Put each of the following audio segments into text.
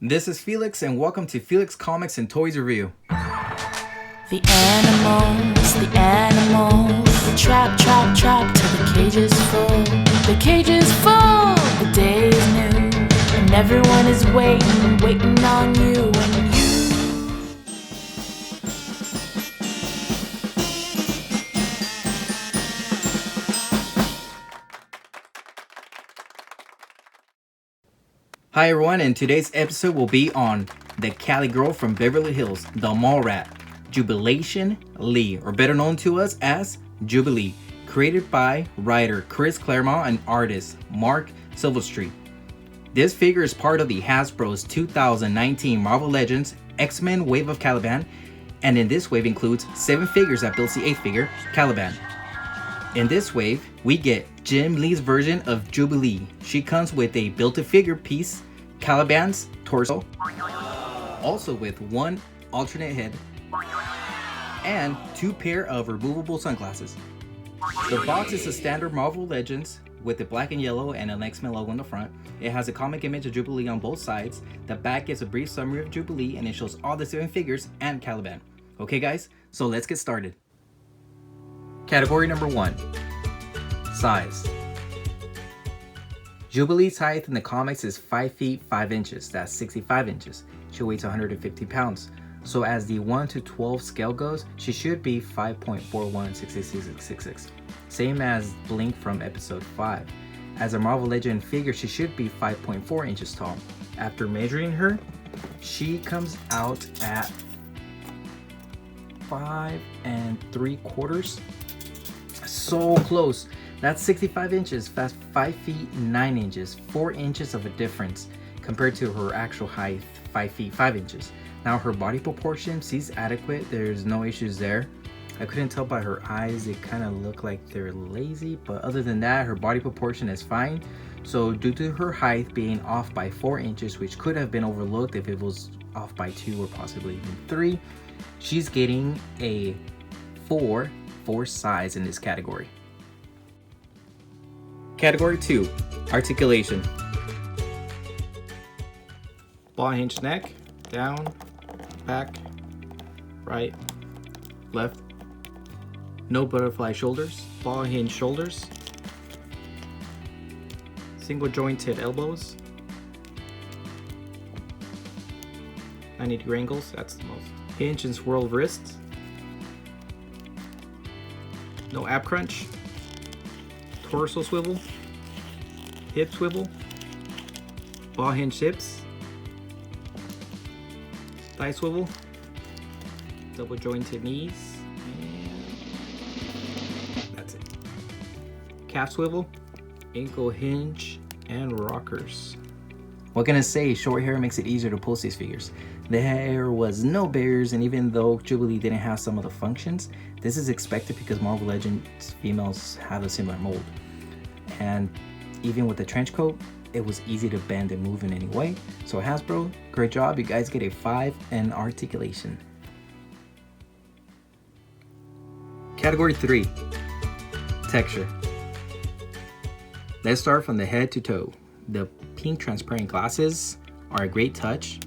This is Felix, and welcome to Felix Comics and Toys Review. The animals, trap, till the cage is full. The cage is full, the day is new, and everyone is waiting on you and you. Hi everyone, and today's episode will be on the Cali girl from Beverly Hills, the mall rat, Jubilation Lee, or better known to us as Jubilee, created by writer Chris Claremont and artist Mark Silverstreet. This figure is part of the Hasbro's 2019 Marvel Legends X-Men Wave of Caliban, and in this wave includes 7 figures that builds the 8th figure, Caliban. In this wave, we get Jim Lee's version of Jubilee. She comes with a built-to-figure piece, Caliban's torso, also with 1 alternate head, and 2 pair of removable sunglasses. The box is a standard Marvel Legends with the black and yellow and an X-Men logo on the front. It has a comic image of Jubilee on both sides. The back gives a brief summary of Jubilee, and it shows all the 7 figures and Caliban. Okay guys, so let's get started. Category number 1, size. Jubilee's height in the comics is 5 feet 5 inches, that's 65 inches. She weighs 150 pounds. So as the 1 to 12 scale goes, she should be 5.416666. Same as Blink from episode 5. As a Marvel Legend figure, she should be 5.4 inches tall. After measuring her, she comes out at 5 3/4. So close. That's 65 inches. That's 5 feet 9 inches. 4 inches of a difference compared to her actual height, 5 feet 5 inches. Now her body proportion seems adequate. There's no issues there. I couldn't tell by her eyes. They kind of look like they're lazy, but other than that, her body proportion is fine. So due to her height being off by 4 inches, which could have been overlooked if it was off by 2 or possibly even 3, she's getting a 4 for size in this category. Category 2, articulation. Ball hinge neck, down, back, right, left. No butterfly shoulders, ball hinge shoulders. Single jointed elbows. 90-degree angles, that's the most. Hinge and swirl wrists. No ab crunch. Torso swivel. Hip swivel. Ball hinge hips. Thigh swivel. Double jointed knees. And that's it. Calf swivel. Ankle hinge. And rockers. What can I say? Short hair makes it easier to post these figures. The hair was no barriers, and even though Jubilee didn't have some of the functions, this is expected because Marvel Legends females have a similar mold. And even with the trench coat, it was easy to bend and move in any way. So Hasbro, great job. You guys get a 5 in articulation. Category 3, texture. Let's start from the head to toe. The pink transparent glasses are a great touch.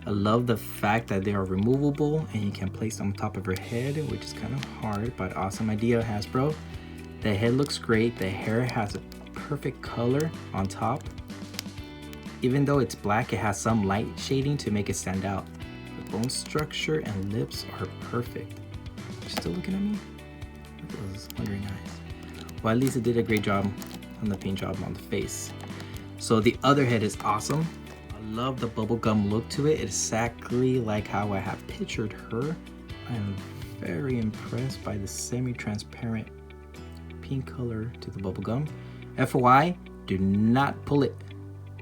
I love the fact that they are removable and you can place them on top of her head, which is kind of hard, but awesome idea, Hasbro. The head looks great. The hair has a perfect color on top. Even though it's black, it has some light shading to make it stand out. The bone structure and lips are perfect. You're still looking at me? Look at those wondering eyes. Well, at least it did a great job on the paint job on the face. So the other head is awesome. I love the bubblegum look to it. It's exactly like how I have pictured her. I'm very impressed by the semi-transparent pink color to the bubblegum. FYI, do not pull it.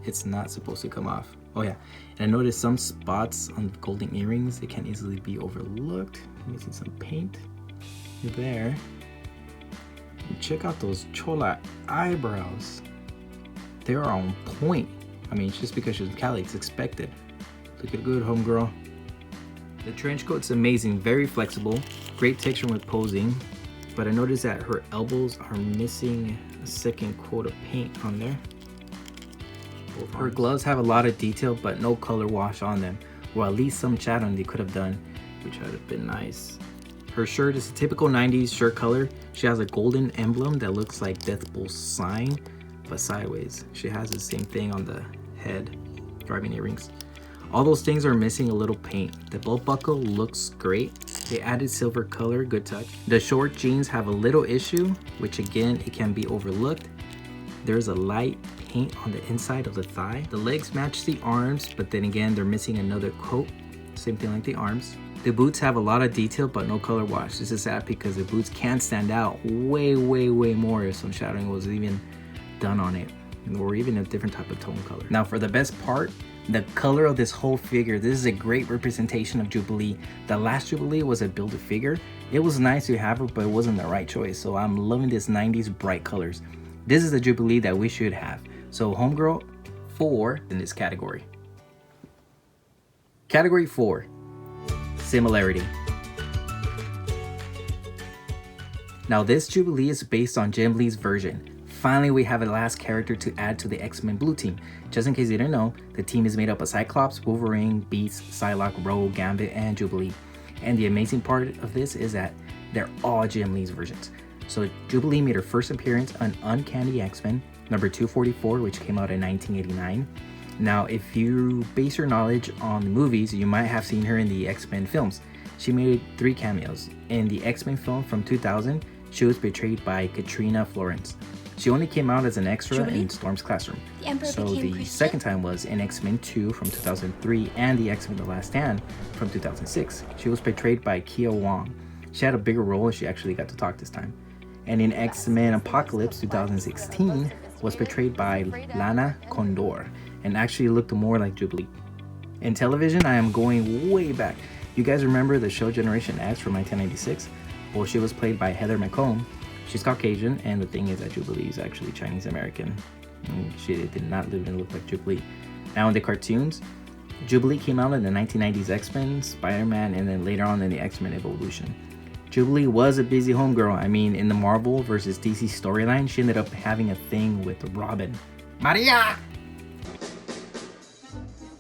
It's not supposed to come off. Oh yeah, and I noticed some spots on the golden earrings. They can easily be overlooked. You see some paint there. And check out those chola eyebrows. They are on point. I mean, just because she's in Cali, it's expected. Looking good, homegirl. The trench coat's amazing, very flexible, great texture with posing. But I noticed that her elbows are missing a second coat of paint on there. Her gloves have a lot of detail, but no color wash on them, or at least some shadowing they could have done, which would have been nice. Her shirt is a typical 90s shirt color. She has a golden emblem that looks like Deathbull's sign, but sideways. She has the same thing on the head, driving earrings. All those things are missing a little paint. The belt buckle looks great. They added silver color, good touch. The short jeans have a little issue, which again, it can be overlooked. There's a light paint on the inside of the thigh. The legs match the arms, but then again, they're missing another coat. Same thing like the arms. The boots have a lot of detail, but no color wash. This is sad because the boots can stand out way more if some shadowing was even done on it, or even a different type of tone color. Now for the best part, the color of this whole figure. This is a great representation of Jubilee. The last Jubilee was a Build-A-Figure. It was nice to have her, but it wasn't the right choice. So I'm loving this 90s bright colors. This is the Jubilee that we should have. So Homegirl 4 in this category. Category 4, similarity. Now this Jubilee is based on Jim Lee's version. Finally, we have a last character to add to the X-Men Blue team. Just in case you didn't know, the team is made up of Cyclops, Wolverine, Beast, Psylocke, Rogue, Gambit, and Jubilee. And the amazing part of this is that they're all Jim Lee's versions. So Jubilee made her first appearance on Uncanny X-Men number 244, which came out in 1989. Now, if you base your knowledge on the movies, you might have seen her in the X-Men films. She made 3 cameos. In the X-Men film from 2000, she was portrayed by Katrina Florence. She only came out as an extra in Storm's classroom. So the second time was in X-Men 2 from 2003 and the X-Men The Last Stand from 2006. She was portrayed by Kia Wong. She had a bigger role and she actually got to talk this time. And in X-Men Apocalypse 2016 was portrayed by Lana Condor and actually looked more like Jubilee. In television, I am going way back. You guys remember the show Generation X from 1996? Well, she was played by Heather McComb. She's Caucasian, and the thing is that Jubilee is actually Chinese American. She did not live and look like Jubilee. Now in the cartoons, Jubilee came out in the 1990s X-Men, Spider-Man, and then later on in the X-Men Evolution. Jubilee was a busy homegirl. I mean, in the Marvel versus DC storyline, she ended up having a thing with Robin. Maria!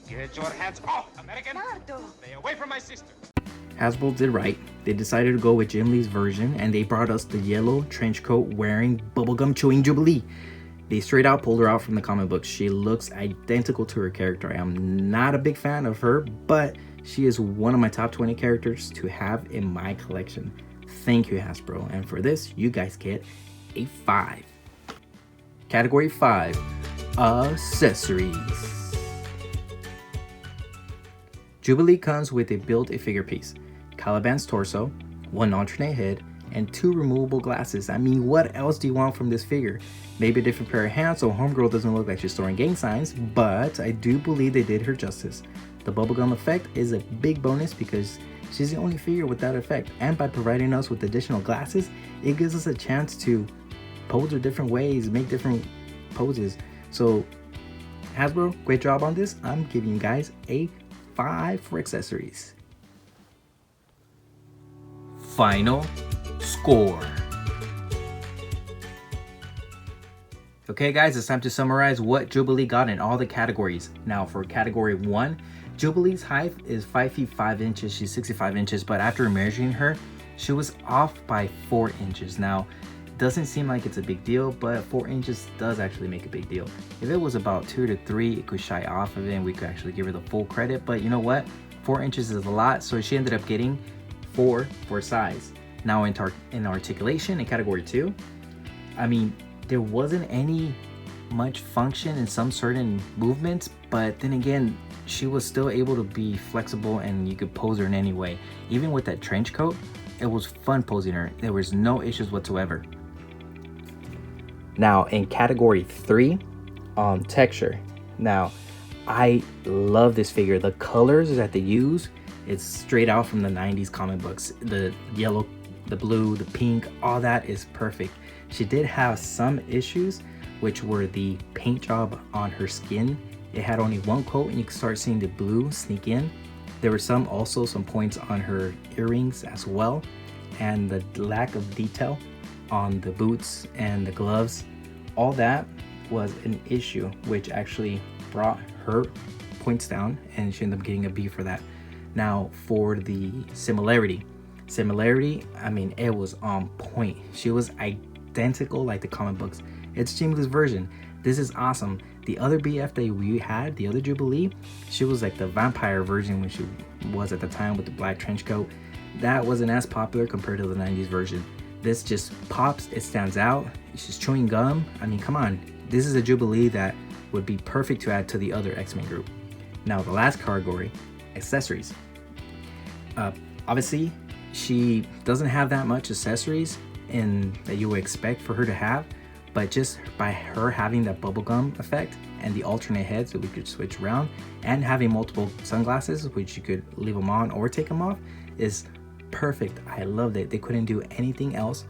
Get your hands off, American! Stay away from my sister! Hasbro did right. They decided to go with Jim Lee's version and they brought us the yellow trench coat wearing bubblegum chewing Jubilee. They straight out pulled her out from the comic books. She looks identical to her character. I am not a big fan of her, but she is one of my top 20 characters to have in my collection. Thank you, Hasbro. And for this, you guys get a 5. Category 5, accessories. Jubilee comes with a Build-A-Figure piece, Caliban's torso, 1 alternate head, and 2 removable glasses. I mean, what else do you want from this figure? Maybe a different pair of hands so Homegirl doesn't look like she's throwing gang signs, but I do believe they did her justice. The bubblegum effect is a big bonus because she's the only figure with that effect, and by providing us with additional glasses, it gives us a chance to pose her different ways, make different poses. So Hasbro, great job on this. I'm giving you guys a 5 for accessories. Final score. Okay guys, it's time to summarize what Jubilee got in all the categories. Now for category 1, Jubilee's height is 5 feet 5 inches. She's 65 inches, but after measuring her, she was off by 4 inches. Now, doesn't seem like it's a big deal, but 4 inches does actually make a big deal. If it was about 2 to 3, it could shy off of it and we could actually give her the full credit. But you know what? 4 inches is a lot, so she ended up getting 4 for size. Now in articulation in category 2, I mean, there wasn't any much function in some certain movements, but then again, she was still able to be flexible and you could pose her in any way. Even with that trench coat, it was fun posing her. There was no issues whatsoever. Now in category 3, texture. Now, I love this figure. The colors that they use, it's straight out from the 90s comic books. The yellow, the blue, the pink, all that is perfect. She did have some issues, which were the paint job on her skin. It had only 1 coat and you could start seeing the blue sneak in. There were some points on her earrings as well, and the lack of detail on the boots and the gloves. All that was an issue, which actually her points down, and she ended up getting a B for that. Now for the similarity, I mean, it was on point. She was identical like the comic books. It's Jubilee's version. This is awesome. The other BF that we had, the other Jubilee, she was like the vampire version when she was at the time with the black trench coat. That wasn't as popular compared to the 90s version. This just pops, it stands out. She's chewing gum. I mean, come on. This is a Jubilee that would be perfect to add to the other X-Men group. Now, the last category, accessories. Obviously, she doesn't have that much accessories that you would expect for her to have, but just by her having that bubblegum effect and the alternate heads that we could switch around, and having multiple sunglasses, which you could leave them on or take them off, is perfect. I loved it. They couldn't do anything else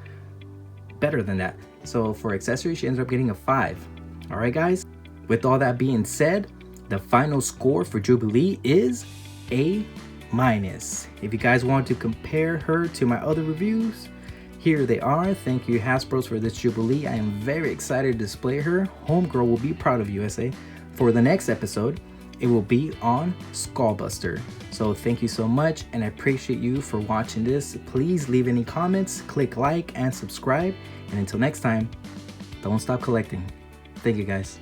better than that. So for accessories, she ends up getting a 5. All right, guys. With all that being said, the final score for Jubilee is A-. If you guys want to compare her to my other reviews, here they are. Thank you, Hasbro, for this Jubilee. I am very excited to display her. Homegirl will be proud of you, USA. For the next episode, it will be on Skullbuster. So thank you so much, and I appreciate you for watching this. Please leave any comments, click like, and subscribe. And until next time, don't stop collecting. Thank you, guys.